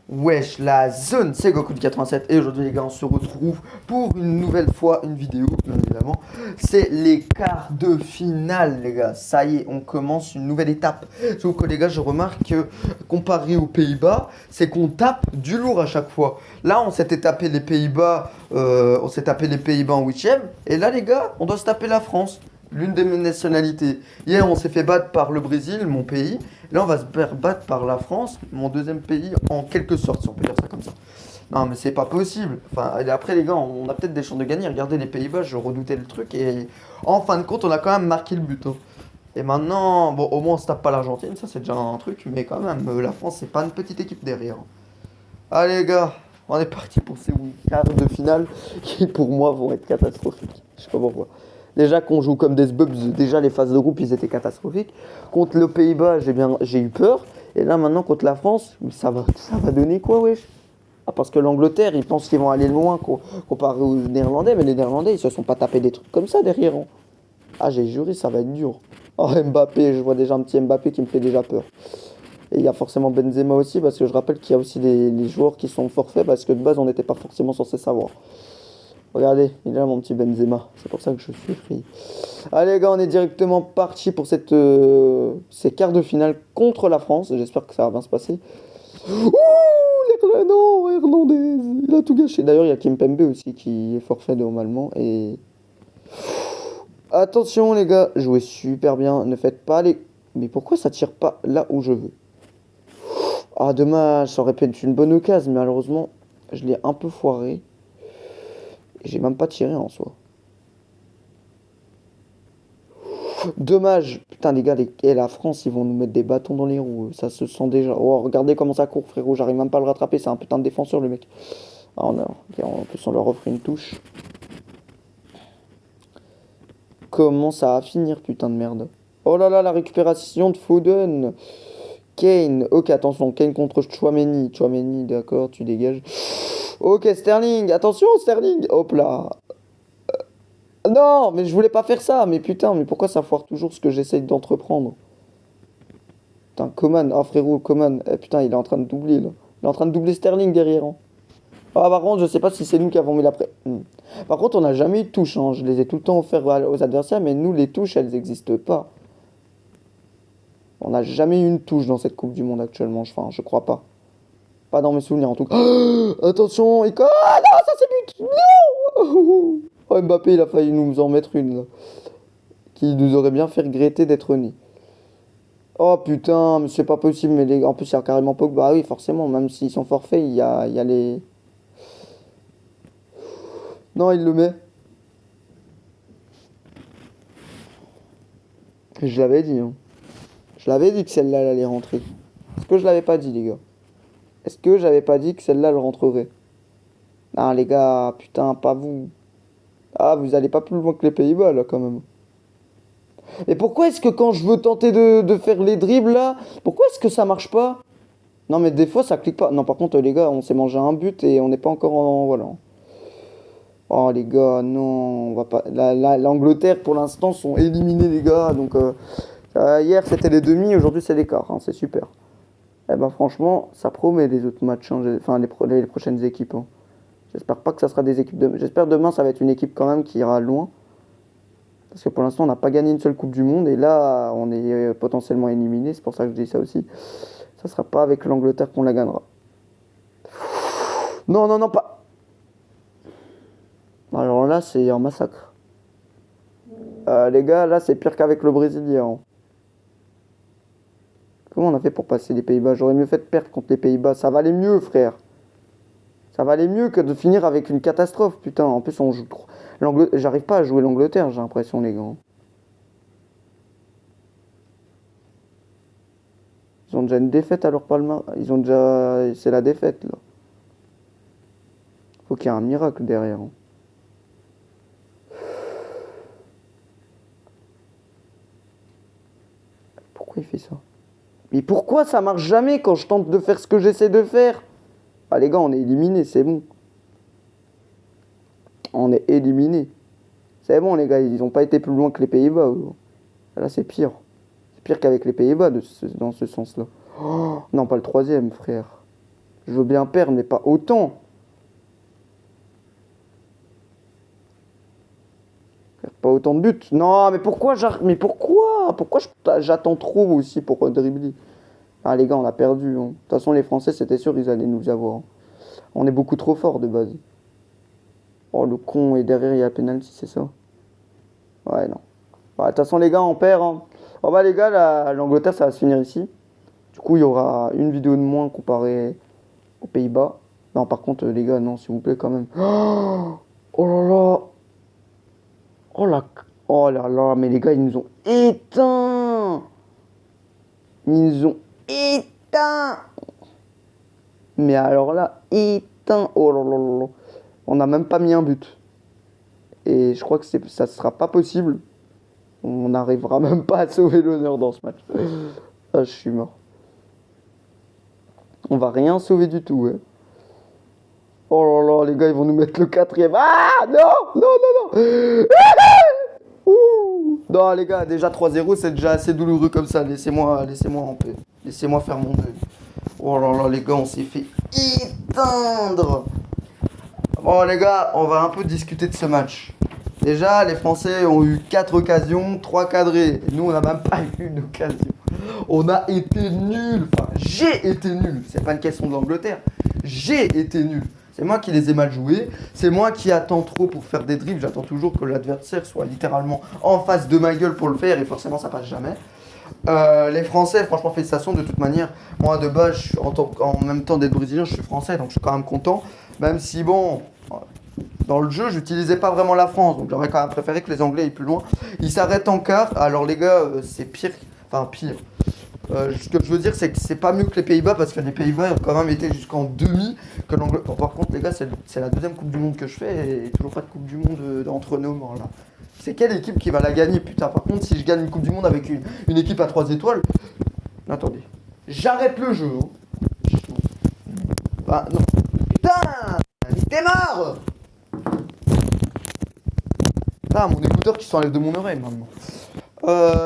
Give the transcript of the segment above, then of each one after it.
Wesh, la zone, c'est Goku de 87 et aujourd'hui les gars on se retrouve pour une nouvelle fois une vidéo bien évidemment. C'est les quarts de finale les gars, ça y est on commence une nouvelle étape. Sauf que les gars je remarque que comparé aux Pays-Bas, c'est qu'on tape du lourd à chaque fois. Là on s'était tapé les Pays-Bas, en huitième et là les gars on doit se taper la France. L'une des nationalités. Hier, on s'est fait battre par le Brésil, mon pays. Là, on va se faire battre par la France, mon deuxième pays, en quelque sorte, si on peut dire ça comme ça. Non, mais c'est pas possible. Enfin, et après, les gars, on a peut-être des chances de gagner. Regardez les Pays-Bas, je redoutais le truc. Et en fin de compte, on a quand même marqué le but, hein. Et maintenant, bon, au moins, on se tape pas l'Argentine. Ça, c'est déjà un truc. Mais quand même, la France, c'est pas une petite équipe derrière. Allez, les gars, on est parti pour ces quarts de finale qui, pour moi, vont être catastrophiques. Je sais pas pourquoi. Déjà qu'on joue comme des bubs, déjà les phases de groupe ils étaient catastrophiques. Contre le Pays-Bas, j'ai eu peur. Et là maintenant contre la France, ça va donner quoi wesh? Ah, parce que l'Angleterre, ils pensent qu'ils vont aller loin comparé aux Néerlandais, mais les Néerlandais ils se sont pas tapés des trucs comme ça derrière, hein. Ah j'ai juré ça va être dur. Oh Mbappé, je vois déjà un petit Mbappé qui me fait déjà peur. Et il y a forcément Benzema aussi, parce que je rappelle qu'il y a aussi les joueurs qui sont forfaits, parce que de base on n'était pas forcément censé savoir. Regardez, il est là mon petit Benzema. C'est pour ça que je suis pris. Allez les gars, on est directement parti pour ces quarts de finale contre la France. J'espère que ça va bien se passer. Ouh, non, Hernandez, il a tout gâché. D'ailleurs, il y a Kimpembe aussi qui est forfait normalement. Et attention les gars, jouez super bien. Ne faites pas les... Mais pourquoi ça tire pas là où je veux? Ah dommage, ça aurait pu être une bonne occasion, mais malheureusement, je l'ai un peu foiré. Et j'ai même pas tiré en soi. Dommage. Putain, les gars, la France, ils vont nous mettre des bâtons dans les roues. Ça se sent déjà. Oh, regardez comment ça court, frérot. J'arrive même pas à le rattraper. C'est un putain de défenseur, le mec. Ah, en plus, on leur offre une touche. Comment ça va finir, putain de merde. Oh là là, la récupération de Foden. Kane. Ok, attention. Kane contre Chouameni. Chouameni, d'accord, tu dégages. Ok, Sterling. Attention, Sterling. Hop là. Non, mais je voulais pas faire ça. Mais putain, mais pourquoi ça foire toujours ce que j'essaye d'entreprendre? Putain, Coman, oh frérot, Coman, eh, putain, il est en train de doubler là. Il est en train de doubler Sterling derrière, hein. Ah, par contre, je sais pas si c'est nous qui avons mis la pré. Par contre, on n'a jamais eu de touche, hein. Je les ai tout le temps offerts aux adversaires, mais nous, les touches, elles n'existent pas. On n'a jamais eu une touche dans cette Coupe du Monde actuellement, enfin, je crois pas. Pas dans mes souvenirs en tout cas. Attention, ah non, ça c'est but! Non! Oh, Mbappé, il a failli nous en mettre une là. Qui nous aurait bien fait regretter d'être né. Oh putain, mais c'est pas possible, mais en plus il y a carrément Pogba. Bah oui, forcément, même s'ils sont forfaits, il y a les... Non, il le met. Je l'avais dit, hein. Je l'avais dit que celle-là, elle allait rentrer. Est-ce que je l'avais pas dit, les gars? Est-ce que j'avais pas dit que celle-là, elle rentrerait? Non, les gars, putain, pas vous. Ah, vous allez pas plus loin que les Pays-Bas, là, quand même. Et pourquoi est-ce que quand je veux tenter de faire les dribbles, là, pourquoi est-ce que ça marche pas? Non, mais des fois, ça clique pas. Non, par contre, les gars, on s'est mangé un but et on n'est pas encore en... Voilà. Oh les gars, non, on va pas. L'Angleterre pour l'instant sont éliminés les gars. Donc hier c'était les demi, aujourd'hui c'est les quarts, hein, c'est super. Eh ben franchement, ça promet les autres matchs, hein, enfin les prochaines équipes, hein. J'espère pas que ça sera des équipes de. J'espère demain ça va être une équipe quand même qui ira loin. Parce que pour l'instant on n'a pas gagné une seule Coupe du Monde et là on est potentiellement éliminé. C'est pour ça que je dis ça aussi. Ça sera pas avec l'Angleterre qu'on la gagnera. Non, non, non, pas. Alors là c'est un massacre. Les gars, là, c'est pire qu'avec le Brésilien, hein. Comment on a fait pour passer les Pays-Bas? J'aurais mieux fait de perdre contre les Pays-Bas. Ça valait mieux, frère. Ça valait mieux que de finir avec une catastrophe, putain. En plus, on joue trop. J'arrive pas à jouer l'Angleterre, j'ai l'impression, les gars. Ils ont déjà une défaite à leur palmarès. Ils ont déjà... C'est la défaite, là. Faut qu'il y ait un miracle derrière, hein. Pourquoi il fait ça? Mais pourquoi ça marche jamais quand je tente de faire ce que j'essaie de faire? Ah les gars, on est éliminés, c'est bon. On est éliminés. C'est bon les gars, ils ont pas été plus loin que les Pays-Bas. Là c'est pire. C'est pire qu'avec les Pays-Bas dans ce sens-là. Oh, non, pas le troisième, frère. Je veux bien perdre, mais pas autant. Pas autant de buts. Non, mais pourquoi j'attends trop aussi pour dribbler. Ah les gars, on a perdu. Hein. De toute façon, les Français, c'était sûr, ils allaient nous avoir. Hein. On est beaucoup trop fort de base. Oh, le con, et derrière, il y a penalty, c'est ça? Ouais, non. De toute façon, les gars, on perd. Hein. Oh bah les gars, l'Angleterre, ça va se finir ici. Du coup, il y aura une vidéo de moins comparée aux Pays-Bas. Non, par contre, les gars, non, s'il vous plaît, quand même. Oh là là. Oh là. Oh là là, mais les gars, ils nous ont éteints. Ils nous ont éteints. Mais alors là, éteint. Oh là là là là. On n'a même pas mis un but. Et je crois que ça ne sera pas possible. On n'arrivera même pas à sauver l'honneur dans ce match. Ah, je suis mort. On va rien sauver du tout. Ouais. Oh là là, les gars, ils vont nous mettre le quatrième. Ah non, non, non, non. Ouh. Non, les gars, déjà 3-0, c'est déjà assez douloureux comme ça. Laissez-moi en paix. Laissez-moi faire mon deuil. Oh là là, les gars, on s'est fait éteindre. Bon, les gars, on va un peu discuter de ce match. Déjà, les Français ont eu 4 occasions, 3 cadrées. Nous, on n'a même pas eu une occasion. On a été nuls. Enfin, j'ai été nul. C'est pas une question de l'Angleterre. J'ai été nul. C'est moi qui les ai mal joués. C'est moi qui attends trop pour faire des dribbles. J'attends toujours que l'adversaire soit littéralement en face de ma gueule pour le faire. Et forcément, ça passe jamais. Les Français, franchement, félicitations de toute manière. Moi, de base, en même temps d'être brésilien, je suis français. Donc, je suis quand même content. Même si, bon... Dans le jeu, j'utilisais pas vraiment la France, donc j'aurais quand même préféré que les Anglais aillent plus loin. Ils s'arrêtent en quart. Alors les gars, c'est pire. Enfin pire. Ce que je veux dire, c'est que c'est pas mieux que les Pays-Bas parce que les Pays-Bas ont quand même été jusqu'en demi. Que l'Angleterre. Bon, par contre, les gars, c'est la deuxième Coupe du Monde que je fais et toujours pas de Coupe du Monde entre nos mains là. C'est quelle équipe qui va la gagner, putain? Par contre, si je gagne une Coupe du Monde avec une équipe à 3 étoiles, attendez, j'arrête le jeu. Hein. Ah non, putain, t'es mort. Ah, mon écouteur qui s'enlève de mon oreille maintenant.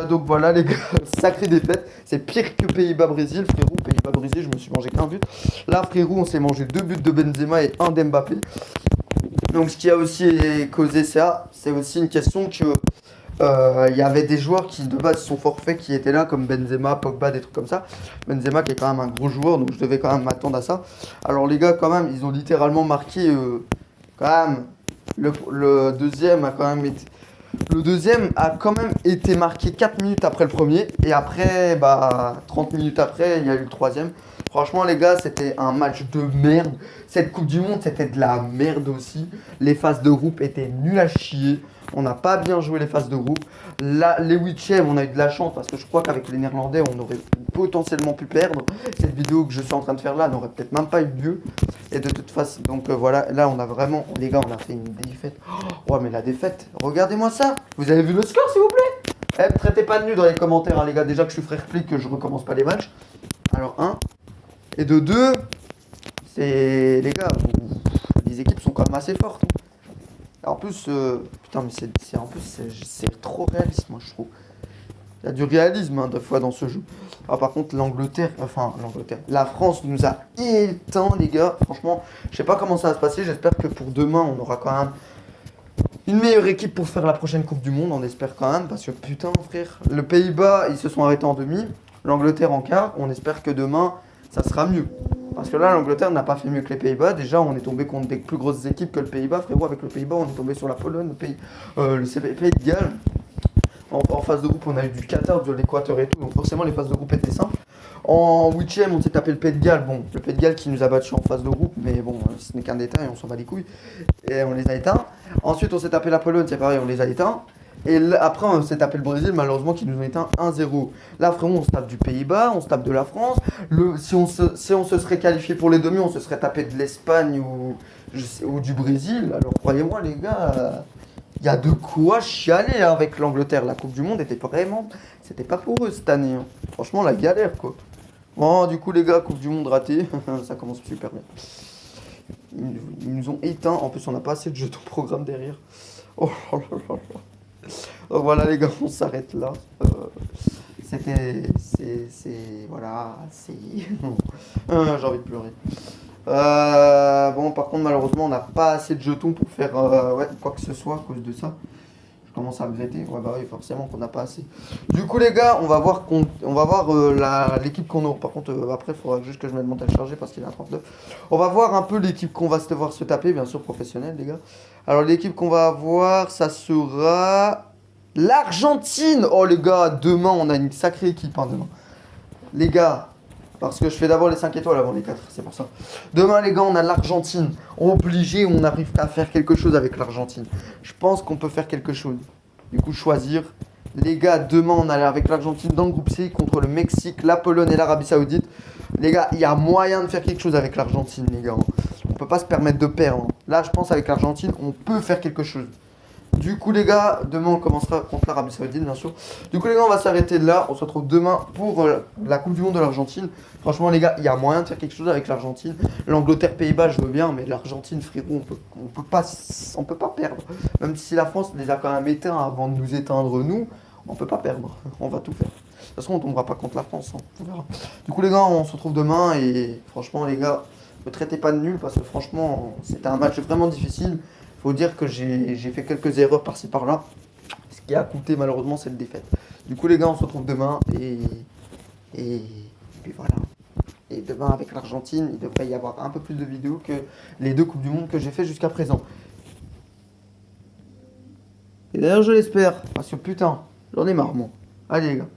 Donc voilà les gars, sacrée défaite. C'est pire que Pays-Bas-Brésil, frérot. Pays-Bas-Brésil, je me suis mangé qu'un but. Là, frérot, on s'est mangé 2 buts de Benzema et un d'Mbappé. Donc ce qui a aussi causé ça, c'est aussi une question que il y avait des joueurs qui de base sont forfaits qui étaient là, comme Benzema, Pogba, des trucs comme ça. Benzema qui est quand même un gros joueur, donc je devais quand même m'attendre à ça. Alors les gars, quand même, ils ont littéralement marqué quand même. Le deuxième a quand même été... Le deuxième a quand même été marqué 4 minutes après le premier. Et après, 30 minutes après, il y a eu le troisième. Franchement, les gars, c'était un match de merde. Cette Coupe du Monde, c'était de la merde aussi. Les phases de groupe étaient nulles à chier. On n'a pas bien joué les phases de groupe. Là, les huitièmes, on a eu de la chance parce que je crois qu'avec les Néerlandais, on aurait potentiellement pu perdre. Cette vidéo que je suis en train de faire là n'aurait peut-être même pas eu lieu. Et de toute façon, donc voilà, là, on a vraiment, les gars, on a fait une défaite. Oh, ouais, mais la défaite, regardez-moi ça. Vous avez vu le score, s'il vous plaît? Eh, me traitez pas de nu dans les commentaires, hein, les gars. Déjà que je suis frère flic, que je recommence pas les matchs. Alors, 1. Et de 2, c'est... Les gars, les équipes sont quand même assez fortes. Hein. En plus, putain, mais c'est trop réaliste, moi, je trouve. Il y a du réalisme, hein, des fois, dans ce jeu. Ah, par contre, l'Angleterre, la France nous a éteints, les gars. Franchement, je sais pas comment ça va se passer. J'espère que pour demain, on aura quand même une meilleure équipe pour faire la prochaine Coupe du Monde. On espère quand même, parce que putain, frère, le Pays-Bas, ils se sont arrêtés en demi. L'Angleterre en quart. On espère que demain, ça sera mieux. Parce que là, l'Angleterre n'a pas fait mieux que les Pays-Bas. Déjà, on est tombé contre des plus grosses équipes que le Pays-Bas. Frérot, avec le Pays-Bas, on est tombé sur la Pologne, le Pays de Galles. En phase de groupe, on a eu du Qatar, de l'Équateur et tout. Donc forcément, les phases de groupe étaient simples. En huitième, on s'est tapé le Pays de Galles. Bon, le Pays de Galles qui nous a battus en phase de groupe. Mais bon, ce n'est qu'un détail, on s'en bat les couilles. Et on les a éteints. Ensuite, on s'est tapé la Pologne, c'est pareil, on les a éteints. Et là, après, on s'est tapé le Brésil, malheureusement, qui nous ont éteint 1-0. Là, frérot, on se tape du Pays-Bas, on se tape de la France. Si on se serait qualifié pour les demi, on se serait tapé de l'Espagne ou du Brésil. Alors, croyez-moi, les gars, il y a de quoi chialer hein, avec l'Angleterre. La Coupe du Monde était vraiment... C'était pas pour eux cette année. Hein. Franchement, la galère, quoi. Bon, du coup, les gars, Coupe du Monde ratée. Ça commence super bien. Ils nous ont éteints. En plus, on n'a pas assez de jeux de programme derrière. Oh là là là là. Donc voilà les gars, on s'arrête là. Voilà, c'est... J'ai envie de pleurer. Bon, par contre, malheureusement, on n'a pas assez de jetons pour faire ouais, quoi que ce soit à cause de ça. Je commence à regretter. Ouais, bah oui, forcément qu'on n'a pas assez. Du coup, les gars, on va voir l'équipe qu'on a. Par contre, après, il faudra juste que je mette mon téléchargé parce qu'il est à 39. On va voir un peu l'équipe qu'on va se devoir se taper, bien sûr, professionnelle, les gars. Alors, l'équipe qu'on va avoir, ça sera l'Argentine. Oh, les gars, demain, on a une sacrée équipe, hein, demain. Les gars, parce que je fais d'abord les 5 étoiles avant les 4, c'est pour ça. Demain, les gars, on a l'Argentine. Obligé, on arrive à faire quelque chose avec l'Argentine. Je pense qu'on peut faire quelque chose. Du coup, choisir. Les gars, demain, on est avec l'Argentine dans le groupe C contre le Mexique, la Pologne et l'Arabie Saoudite. Les gars, il y a moyen de faire quelque chose avec l'Argentine, les gars. On peut pas se permettre de perdre. Là, je pense avec l'Argentine, on peut faire quelque chose. Du coup, les gars, demain on commencera contre l'Arabie Saoudite, bien sûr. Du coup, les gars, on va s'arrêter là. On se retrouve demain pour la Coupe du Monde de l'Argentine. Franchement, les gars, il y a moyen de faire quelque chose avec l'Argentine. L'Angleterre, Pays-Bas, je veux bien, mais l'Argentine, frérot, on peut pas perdre. Même si la France les a quand même éteints avant de nous éteindre, nous, on peut pas perdre. On va tout faire. De toute façon, on tombera pas contre la France, hein. On verra. Du coup, les gars, on se retrouve demain. Et franchement, les gars, ne me traitez pas de nul parce que franchement, c'était un match vraiment difficile. Faut dire que j'ai fait quelques erreurs par-ci par-là, ce qui a coûté malheureusement cette défaite. Du coup, les gars, on se retrouve demain et puis voilà. Et demain, avec l'Argentine, il devrait y avoir un peu plus de vidéos que les 2 Coupes du Monde que j'ai fait jusqu'à présent. Et d'ailleurs, je l'espère, parce que putain, j'en ai marre, moi. Allez, les gars.